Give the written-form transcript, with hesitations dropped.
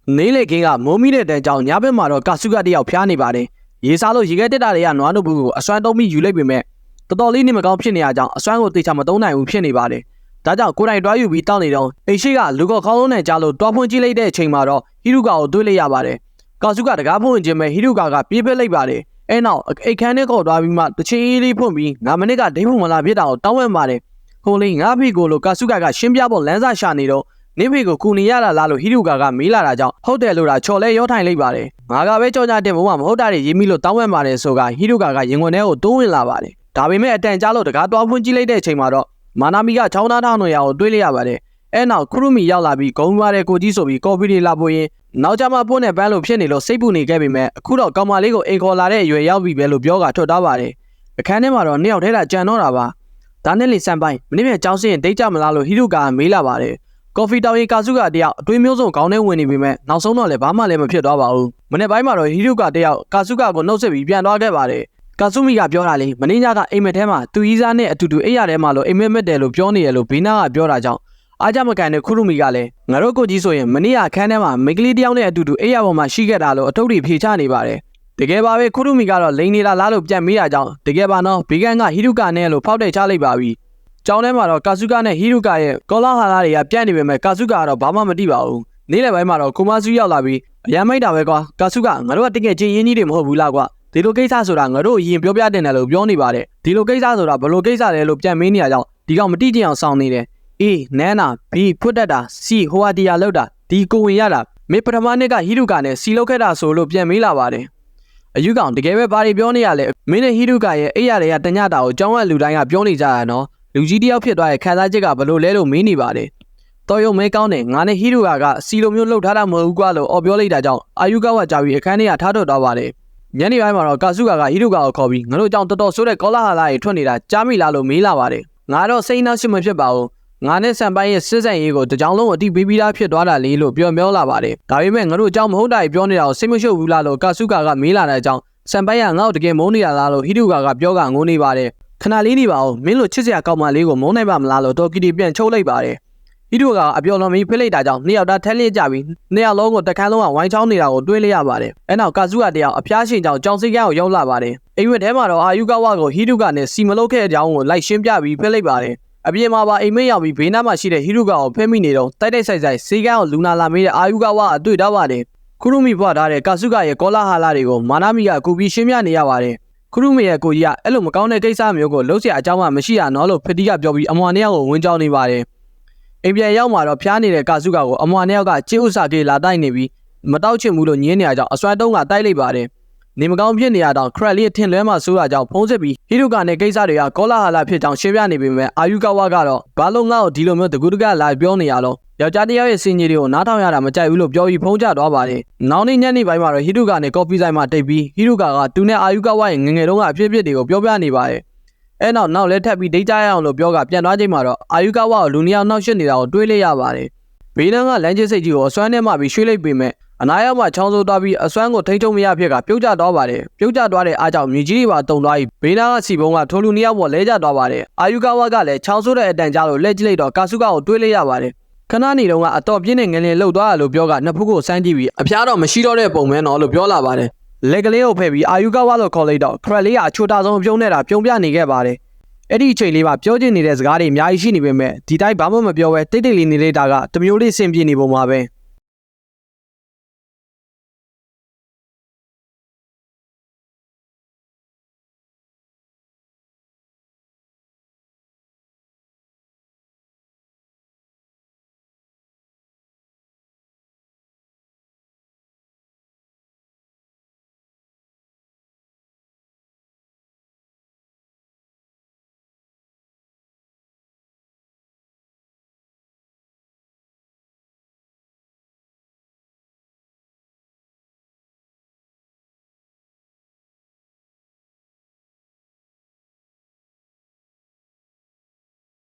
နေလေကင်းကမိုးမိတဲ့တန်ကြောင့်ညဘက်မှာတော့ကာစုကတယောက်ဖျားနေပါတယ်ရေစားလို့ရေခဲတက်တာတွေကနွားနို့ဘူးကိုအစွမ်းသုံးပြီးယူလိုက်ပေမဲ့တော်တော်လေးနေမကောင်းဖြစ်နေရကြောင်းအစွမ်းကိုတေချာမသုံးနိုင်ဘူးဖြစ်နေပါတယ်ဒါကြောင့်ကိုယ်တိုင်တွားယူပြီးတောက်နေတော့အိမ်ရှိကလူကောက်ခေါင်းလုံးနဲ့ကြားလို့တွားဖွင့်ကြည့်လိုက်တဲ့အချိန်မှာတော့ဟီရုကာကိုတွေးလိုက်ရပါတယ်ကာစုကတကားဖွင့်ခြင်းပဲဟီရုကာကပြေးပစ်လိုက်ပါတယ်အဲနောက်အိတ်ခမ်းနဲ့ခေါ်သွားပြီးမှတချင်းအေးလေးဖွင့်ပြီး9မိနစ်ကဒိတ်ဖို့မလာဖြစ်တာကိုတောင်းဝဲပါတယ်ဟိုလေးငါဖေကိုလို့ကာစုကရှင်းပြဖို့လမ်းစာရှာနေတော့နေဖေကိုကူနေရတာလားလို့ဟီရုကာကမေးလာတာကြောင့်ဟုတ်တယ်လို့တာချော်လဲရောထိုင်လိုက်ပါတယ်ငါကပဲကြောကြတဲ့ဘုံမှာမဟုတ်တာတွေရေးမိလို့တောင်းဝဲပါတယ်ဆိုကဟီရုကာကရင်ခွင်ထဲကိုတိုးဝင်လာပါတယ်ဒါပေမဲ့အတန်ကြားလို့တကားတွားဖွင့်ကြည့်လိုက်တဲ့အချိန်မှာတော့မာနာမီကချောင်းသားထောင်နေရကိုတွေးလိုက်ရပါတယ်အဲနောက်ခရုမီရောက်လာပြီးဂုံးသွားတဲ့ကိုကြီးဆိုပြီးကော်ဖီတွေလာပို့ရင်နောက်ကျမှပို့နဲ့ပန်းလို့ဖြစ်နေလို့စိတ်ပူနေခဲ့ပေမဲ့အခုတော့ကောင်မလေးကိုအိမ်ခေါ်လာတဲ့အရွယ်ရောက်ပြီပဲလို့ပြောကထွက်သွားပါတယ်အခန်းထဲမှာတော့နှစ်ယောက်ထဲတာကြံတော့တာပါဒါနဲ့လေဆန်ပိုင်းမနေ့ကကြောင်းစင်းဒိတ်ကြမလားလို့ဟီရုကာမေးလာပါတယ်ကော်ဖီတောင်ရင်ကာစုကတယောက်အတွေးမျိုးစုံခေါင်းထဲဝင်နေပေမဲ့နောက်ဆုံးတော့လည်းဘာမှလည်းမဖြစ်သွားပါဘူးမနေ့ပိုင်းမှာတော့ဟီရုကာတယောက်ကာစုကကိုနှုတ်ဆက်ပြီးပြန်သွားခဲ့ပါတယ်ကာစုမီကပြောတာလေမင်းညကအိမ်မက်ထဲမှာသူကြီးစားနဲ့အတူတူအိမ်ရထဲမှာလို့အိမ်မက်မက်တယ်လို့ပြောနေရလို့ဘေးနာကပြောတာကြောင့်အားကြမကန်တဲ့ခရုမီကလည်းငါတို့ကိုကြီးဆိုရင်မနေ့ကခန်းထဲမှာမိကလေးတယောက်နဲ့အတူတူအိမ်ရပေါ်မှာရှိခဲ့တာလို့အထုပ်တွေဖြေချနေပါတယ်တကယ်ပါပဲခရုမီကတော့လိန်နေတာလားလို့ပြန်မေးတာကြောင့်တကယ်ပါနော်ဘေးကန်ကဟီရုကာနဲ့လို့ဖောက်တဲ့ချလိုက်ပါပြီကျောင်းထဲမှာတော့ကာစုကနဲ့ဟီရုကာရဲ့ကောလာဟာလာတွေကပြန့်နေပေမဲ့ကာစုကတော့ဘာမှမသိပါဘူးနေ့လယ်ပိုင်းမှာတော့ကိုမဆူရောက်လာပြီးအရမ်းမိုက်တာပဲကွာကာစုကငါတို့ကတကယ်ချင်းရင်းကြီးတွေမဟုတ်ဘူးလားကွာဒီလိုကိစ္စဆိုတာငါတို့အရင်ပြောပြတင်တယ်လို့ပြောနေပါတယ်ဒီလိုကိစ္စဆိုတာဘယ်လိုကိစ္စလဲလို့ပြန်မေးနေရကြောင်းဒီကောင်မတိကျအောင်စောင့်နေတယ်အေးနန်းနာဘီဖွတ်တတ်တာစီဟိုဟာတီယာလောက်တာဒီကိုဝင်ရတာမေပထမနှစ်ကဟီရုကာနဲ့စီလောက်ခဲ့တာဆိုလို့ပြန်မေးလာပါတယ်အယူကောင်တကယ်ပဲဘာတွေပြောနေရလဲမင်းနဲ့ဟီရုကာရဲ့အိယာတွေကတညတာကိုကျောင်းကလူတိုင်းကပြောနေကြတာနော်လူကြီးတယောက်ဖြစ်သွားတဲ့ခံစားချက်ကဘယ်လိုလဲလို့မေးနေပါတယ်တော်ရုံမဲကောင်းတယ်ငါနဲ့ဟီရုကာကစီလိုမျိုးလှုပ်ထားတာမဟုတ်ဘူးကွာလို့အော်ပြောလိုက်တာကြောင့်အာယူကာကကြာပြီးအခန်းထဲကထားထွက်သွားပါတယ်ညနေပိုင်းမှာတော့ကာစုကာကဟီရုကာကိုခေါ်ပြီးငါတို့ကြောင့်တော်တော်ဆိုးတဲ့ကောလာဟာလာတွေထွက်နေတာကြားမိလားလို့မေးလာပါတယ်ငါတော့စိတ်နှောက်ရှက်မဖြစ်ပါဘူးငါနဲ့ဆန်ပိုင်းရဲ့စစ်ဆိုင်ရေးကိုတကြောင်လုံးအတိပေးပြီးသားဖြစ်သွားတာလေလို့ပြောလာပါတယ်ဒါပေမဲ့ငါတို့အကြောင်းမဟုတ်တာကြီးပြောနေတာကိုစိတ်မရှုပ်ဘူးလားလို့ကာစုကာကမေးလာတဲ့အကြောင်းဆန်ပိုင်းကငါ့ကိုတကယ်မုန်းနေတာလားလို့ဟီရုကာကပြောကငိုနေပါတယ်ခဏလေးနေပါဦးမင်းတို့ချစ်စရာကောင်းမလေးကိုမုန်းနိုင်ပါမလားလို့တော်ကီတီပြန်ချုပ်လိုက်ပါတယ်ဟီရုကာကအပြော်လွန်ပြီးဖိလိုက်တာကြောင့်နှစ်ယောက်သားထက်လျက်ကြပြီးနှစ်ယောက်လုံးကိုတခန်းလုံးကဝိုင်းချောင်းနေတာကိုတွေးလိုက်ရပါတယ်အဲနောက်ကာစုကတယောက်အဖျားရှင်ကြောင့်ကြောင်စိတ်ကန်းကိုရောက်လာပါတယ်အိမ်ဝက်ထဲမှာတော့အာယူကာဝါကိုဟီရုကာနဲ့စီမလုပ်ခဲ့တဲ့အကြောင်းကိုလိုက်ရှင်းပြပြီးဖိလိုက်ပါတယ်အပြင်မှာပါအိမ်မက်ရောက်ပြီးဘေးနားမှာရှိတဲ့ဟီရုကာကိုဖဲမိနေတော့တိုက်ဆိုင်စေးကန်းကိုလူနာလာမေးတဲ့အာယူကာဝါအတွေ့တော့ပါတယ်ခရုမီဖွာထားတဲ့ကာစုကရဲ့ကောလာဟာလာတွေကိုမာနာမီကကူပြီးရှင်းပြနေရပါတယ်ခရုမီရဲ့ကိုကြီးကအဲ့လိုမကောင်းတဲ့ကိစ္စမျိုးကိုလုံးစရာအကြောင်းမှမရှိရနော်လို့ဖတီကပြောပြီးအမွာနှစ်ယောက်ကိုဝင်ကြောင်းနေပါတယ်အိမ်ပြန်ရောက်မှာတော့ဖျားနေတဲ့ကာစုကကိုအမွာနှစ်ယောက်ကကျင်းဥစာကေလာတိုက်နေပြီးမတောက်ချင်ဘူးလို့ညင်းနေရကြောင်းအစွမ်းတုံးကတိုက်လိုက်ပါတယ်နေမကောင်းဖြစ်နေရတော့ခရက်လေးထင်လွဲမှဆိုးတာကြောင့်ဖုံးစစ်ပြီးဟီရုကာနဲ့ကိစ္စတွေကကောလာဟာလာဖြစ်ကြောင်းရှင်းပြနေပေမဲ့အာယူကာဝါကတော့ဘာလို့ငါ့ကိုဒီလိုမျိုးတကူတကလာပြောနေရလို့ယောက်ျားတစ်ယောက်ရဲ့စင်ကြီးတွေကိုနားထောင်ရတာမကြိုက်ဘူးလို့ပြောပြီးဖုံးချသွားပါတယ်နောက်နေ့ညနေပိုင်းမှာတော့ဟီရုကာနဲ့ကော်ဖီဆိုင်မှာတိတ်ပြီးဟီရုကာကသူနဲ့အာယူကာဝါရဲ့ငငယ်တုန်းကအဖြစ်အပျက်တွေကိုပြောပြနေပါတယ်အဲနောက်လဲထပ်ပြီးဒိတ်ကြရအောင်လို့ပြောကပြန်သွားချိန်မှာတော့အာယူကာဝါကိုလူနှစ်ယောက်နှောက်ရှက်နေတာကိုတွေးလိုက်ရပါတယ်ဘေးနားကလမ်းကျစိတ်ကြီးကိုအစွမ်းနဲ့မှပြီးရွှေ့လိုက်ပေမဲ့အနားရောက်မှချောင်းဆိုးသွားပြီးအစွမ်းကိုထိန်းချုပ်မရဖြစ်ကပြုတ်ကျသွားပါတယ်ပြုတ်ကျသွားတဲ့အားကြောင့်မြေကြီးတွေပါတုန်သွားပြီးဘေးနားကစီပုံကထိုလူနှစ်ယောက်ပေါ်လဲကျသွားပါတယ်အာယူကာဝါကလည်းချောင်းဆိုးတဲ့အတန်ကြားလို့လက်ကြည့်လိုက်တော့ကာစုကာကိုတွေးလိုက်ရပါတယ်ခဏနေတော့ကအတော်ပြင်းတဲ့ငလင်လှုပ်သွားတယ်လို့ပြောကနှစ်ဖူးကိုစမ်းကြည့်ပြီးအဖျားတော့မရှိတော့တဲ့ပုံပဲနော်လို့ပြောလာပါတယ်လက်ကလေးကိုဖဲ့ပြီးအာယူကာဝါလို့ခေါ်လိုက်တော့ခရက်လေးကအချိုတာဆုံးပြုံးနေတာပြုံးပြနေခဲ့ပါတယ်အဲ့ဒီအချိန်လေးမှာပြောချင်နေတဲ့စကားတွေအများကြီးရှိနေပေမဲ့ဒီတိုင်းဘာမှမပြောဘဲတိတ်တိတ်လေးနေလိုက်တာကတမျိုးလေးဆင်ပြေနေပုံပါပဲ